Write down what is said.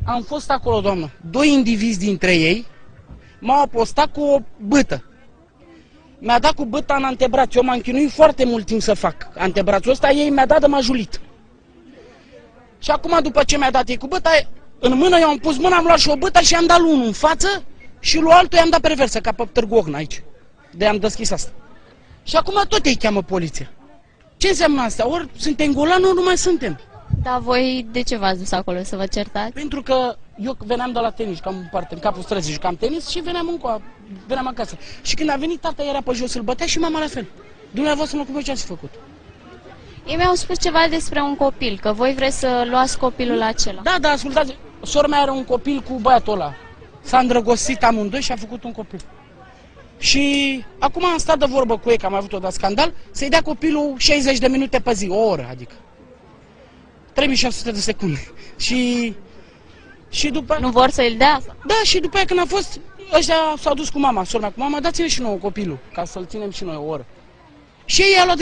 Am fost acolo, doamnă. Doi indivizi dintre ei m-au apostat cu o bâtă. Mi-a dat cu bâta în antebraț. Eu m-am chinuit foarte mult timp să fac antebrațul ăsta, ei mi-a dat de m-a julit. Și acum, după ce mi-a dat ei cu bâta, în mână eu am pus mâna, am luat și o bâtă și am dat lui unul în față și lui altul i-am dat pe reversă, ca pe Târgu Ocna aici. De am deschis asta. Și acum tot ei cheamă poliția. Ce înseamnă asta? Ori suntem golani, ori nu mai suntem. Dar voi de ce v-ați dus acolo, să vă certați? Pentru că eu veneam de la tenis, cam parte, în capul străzii jucam tenis și veneam acasă. Și când a venit, tata era pe jos, îl bătea și mama la fel. Dumneavoastră, cum ce ați făcut? Ei mi-au spus ceva despre un copil, că voi vreți să luați copilul acela. Da, ascultați, sora mea are un copil cu băiatul ăla. S-a îndrăgostit amândoi și a făcut un copil. Și acum am stat de vorbă cu ei, că am avut o scandal, să-i dea copilul 60 de minute pe zi, o oră, adică. 3600 de secunde. Și după... Nu vor să-l dea? Da, și după aia când a fost, ăștia s-au dus cu mama, sora mea cu mama, dați-ne și nouă copilul, ca să-l ținem și noi o oră. Și ei i-au luat